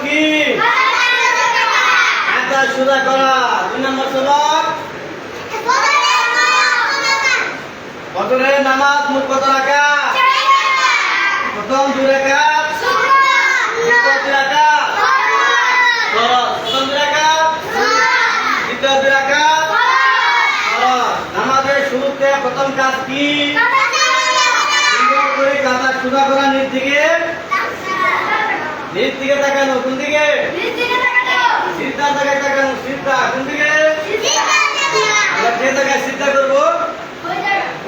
কি? কাঁচা সুদা করা। 2 নম্বর সবক ফজরের নামাজ মোট কত রাকাত? প্রথম 2 রাকাত, দ্বিতীয় 2 রাকাত, প্রথম 2 রাকাত, দ্বিতীয় 2 রাকাত। নামাজের শুরুতে প্রথম কাজ কি? সুন্দর করে কাঁচা সুদা করা। নিচ দিকে তাকানো। কোন দিকে? সিদ্ধা জায়গায় তাকানো। সিদ্ধা কোন দিকে? আমরা যে জায়গায় সিদ্ধা করবো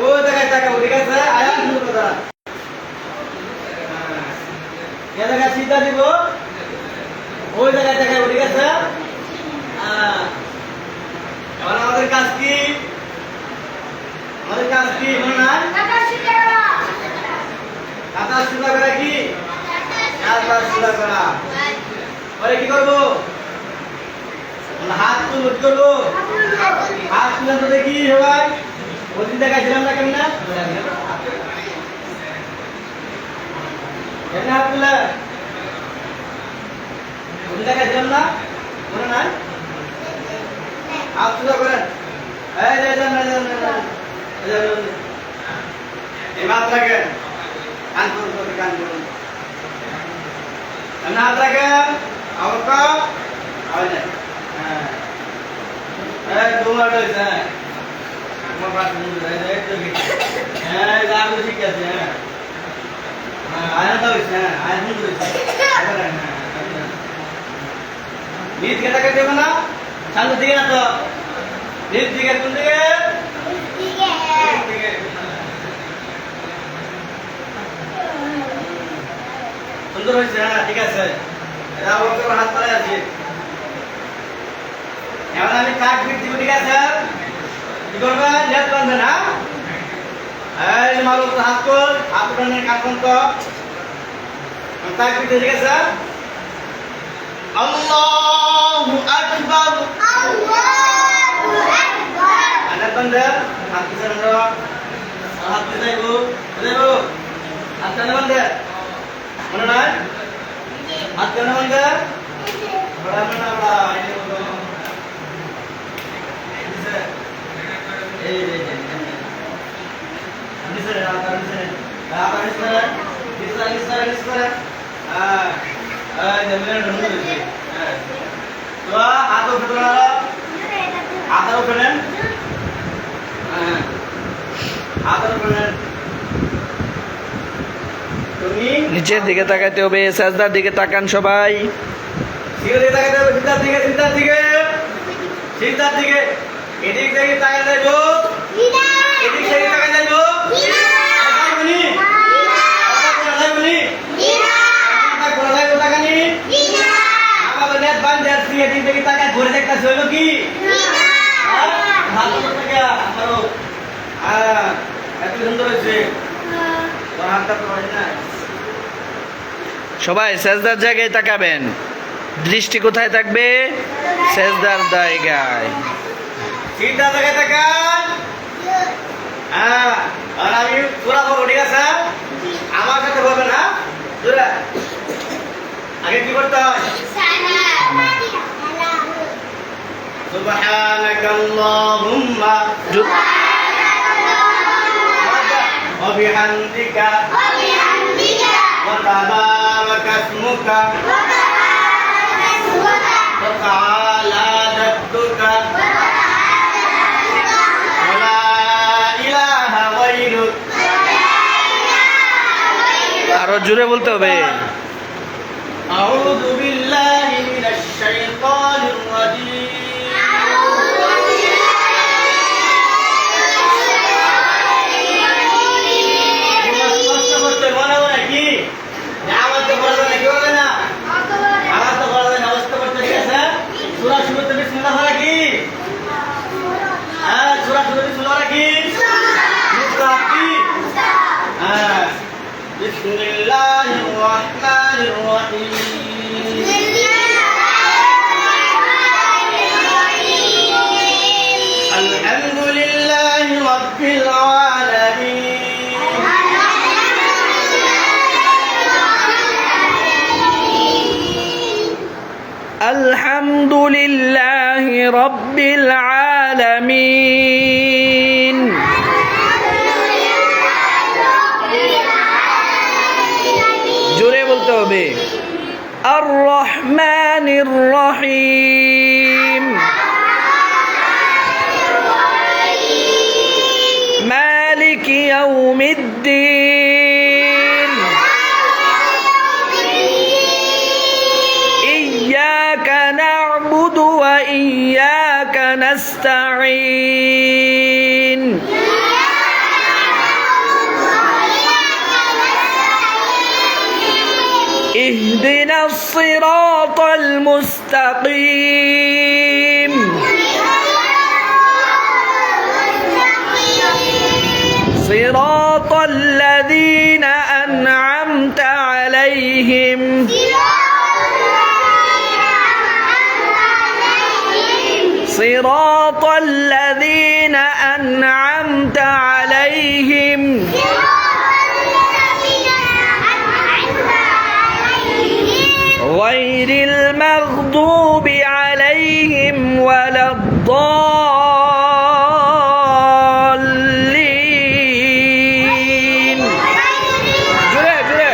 ওই জায়গায় তাকাবো। ঠিক আছে? আয়াত শুরু কথা যে জায়গায় সিদ্ধা দিব ওই জায়গায় তাকাবো। ঠিক আছে? এবার আমাদের কাজ কি? মনে নাই? কাঁচা সুদা করা কি? কাঁচা সুদা করা। পরে কি করবো? হাত তুলবো। হাত তুলে তো দেখি সবাই ওদিন দেখাইছিলাম না কেমন হাত তুলে ওদিন দেখাইছিলাম না? মনে নাই? হাত তুলে করেন। হাত রাখেন। কান করুন। হাত রাখেন। আমার তোমার রয়েছে। তোমার পাশে ঠিক আছে। আয়নাটা হয়েছে। আয়ন রয়েছে। নিজ কে টাকা দেবে না? সামনে দিকে না তো। নিজ দিকে কোন দিকে? সুন্দর হয়েছে। হ্যাঁ ঠিক আছে। হাত পাড়ায় আছে। এখন আমি কাঠ ফিট দিব। ঠিক আছে? কি করবেন? নেট বাঁধবেন। হ্যাঁ এই মালুক হাত কর। হাত উঠানের কাটন তো কাঠ ফিট। ঠিক আছে? আল্লাহু আকবার। নেট বাঁধবেন। হাত পিছনে ধরো। হাত দিয়ে যাইবো। হাত টানে বাঁধবে। মনে নাই? হাত টানে বাঁধবে। নিচের দিকে তাকাইতে হবে। সাজদার দিকে তাকান সবাই। সিদ্ধার দিকে এদিক থেকে তাকাই যাইবো। এদিক থেকে তাকাই যাইবো। ঘুরে দেখতেছি হইলো কি? এত সুন্দর হয়েছে। সবাই সাজদার জায়গায় তাকাবেন। দৃষ্টি কোথায় থাকবে? সাজদার জায়গায়। সিদ্ধা জায়গায় তাকান। আর আমি পুরা করবো। ঠিক আছে? আমার সাথে বলবে না। আগে কি করতে হয়? সুবহানাকাল্লাহুম্মা ওয়া বিহামদিকা ওয়া তাবারাকা ইসমুকা ওয়া তাআলা জাদ্দুকা ওয়া লা ইলাহা গায়রুক। আরো জোরে বলতে হবে। আউযু বিল্লাহি মিনাশ শাইতানির রাজীম। আলহামদুলিল্লাহি রাব্বিল আলামিন। জোরে বলতে হবে। আর রহমানির রহিম। মালিকি ইয়াউমিদ্দিন। ইয়্যাকা না'বুদু ওয়া ইয়্যাকা নাস্তাঈন। اهدنا الصراط المستقيم صراط الذين أنعمت عليهم صراط الذين أنعمت عليهم غير المغضوب عليهم ولا الضالين. جري جري.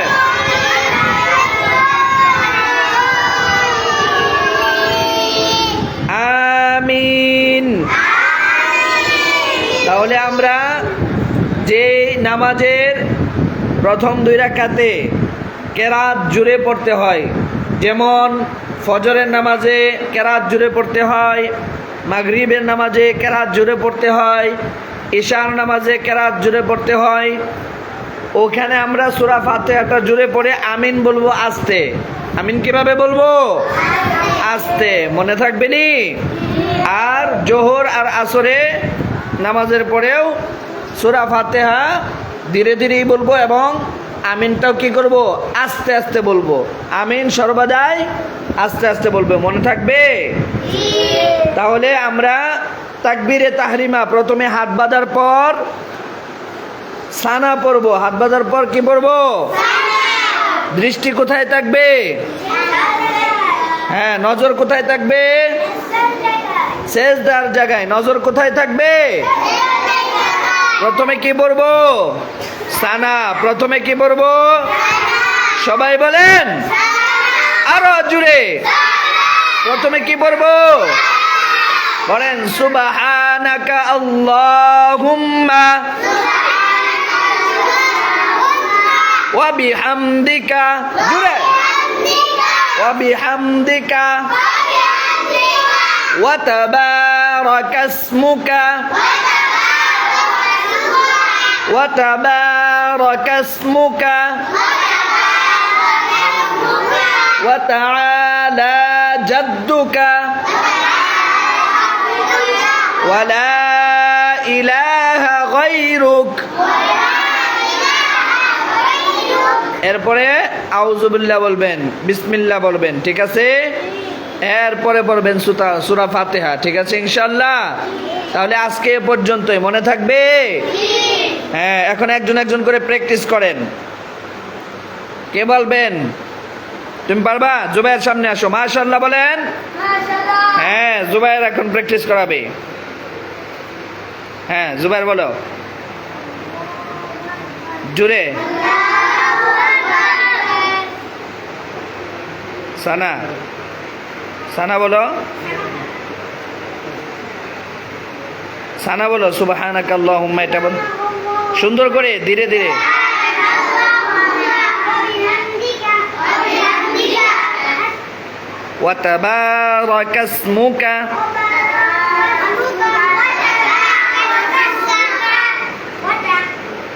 আমিন। তাহলে আমরা যে নামাজের প্রথম 2 রাকাতে কেরাত জুড়ে পড়তে হয়, যেমন ফজরের নামাজে কেরাত জুড়ে পড়তে হয়, মাগরিবের নামাজে কেরাত জুড়ে পড়তে হয়, ঈশার নামাজে কেরাত জুড়ে পড়তে হয়, ওখানে আমরা সূরা ফাতিহাটা জুড়ে পড়ে আমিন বলবো আস্তে। আমিন কিভাবে বলবো? আস্তে, মনে থাকবে নি? আর জোহর আর আসরে নামাজের পরেও সূরা ফাতিহা ধীরে ধীরেই বলবো এবং আমিনটাও কি করব? আস্তে আস্তে বলবো। আমিন সর্বদাই আস্তে আস্তে বলবো, মনে থাকবে? তাহলে আমরা তাকবীরে তাহরিমা প্রথমে হাত বাঁধার পর সানা পড়বো। হাত বাঁধার পর কি পড়বো? দৃষ্টি কোথায় থাকবে? হ্যাঁ, নজর কোথায় থাকবে? সেজদার জায়গায়। নজর কোথায় থাকবে? প্রথমে কি পড়বো? সানা। প্রথমে কি পড়বো? সবাই বলেন, আরো জুড়ে। প্রথমে কি পড়বো? বলেন সুবহানাকা আল্লাহুম্মা ওয়া বিহামদিকা। জুড়ে। ওয়া বিহামদিকা ওয়া তাবারাকা ইসমুকা ওয়া তাবারাকা ইসমুকা ওয়া তাআলা জাদ্দুকা ওয়া লা ইলাহা গায়রুক। এরপরে আউযুবিল্লাহ বলবেন, বিসমিল্লাহ বলবেন, ঠিক আছে? এরপরে পড়বেন সূরা ফাতিহা, ঠিক আছে ইনশাআল্লাহ? তাহলে আজকে এ পর্যন্তই, মনে থাকবে? হ্যাঁ, এখন একজন একজন করে প্র্যাকটিস করেন। কে বলবেন? তুমি পারবা? জুবাইর সামনে আসো। মাশাআল্লাহ বলেন। হ্যাঁ, জুবাইর এখন প্র্যাকটিস করাবে। হ্যাঁ, জুবাইর বলো জুড়ে। সানা, সানা বলো, সানা বলো সুবহানাকা আল্লাহুম্মা। এটা বল সুন্দর করে, ধীরে ধীরে। ওয়া তাবারাকা ইসমুকা।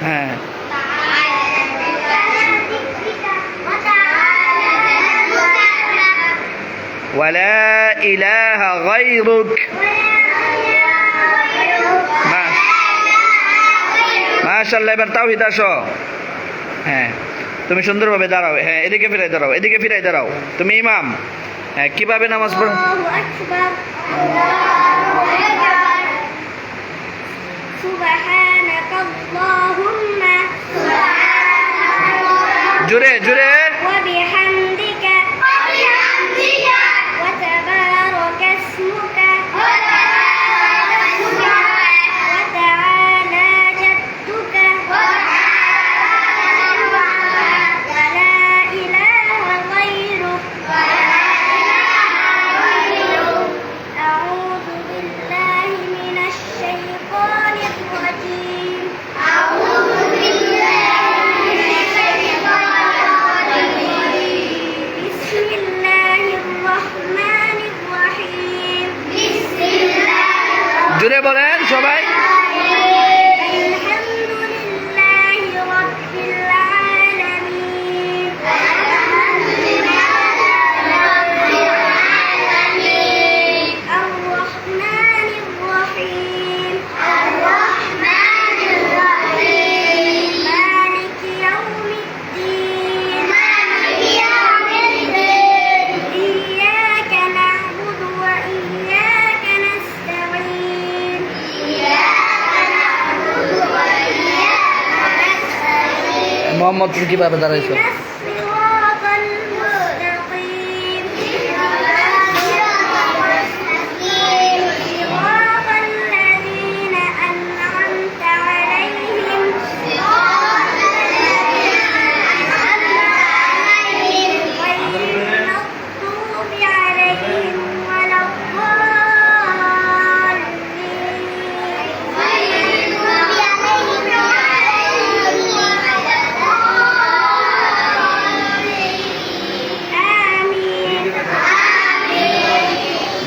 হ্যাঁ, ওয়া লা ইলাহা গায়রুক। মাশাআল্লাহ। এবার তাওহীদ আসো। হ্যাঁ, তুমি সুন্দরভাবে দাঁড়াও। হ্যাঁ, এদিকে ফিরাই দাঁড়াও, এদিকে ফিরাই দাঁড়াও। তুমি ইমাম। হ্যাঁ, কিভাবে নামাজ পড়ো? জোরে জোরে। জুড়ে বলেন সবাই। মোহাম্মদ তুমি কিভাবে দাঁড়াইছো?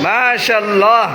মাশাআল্লাহ।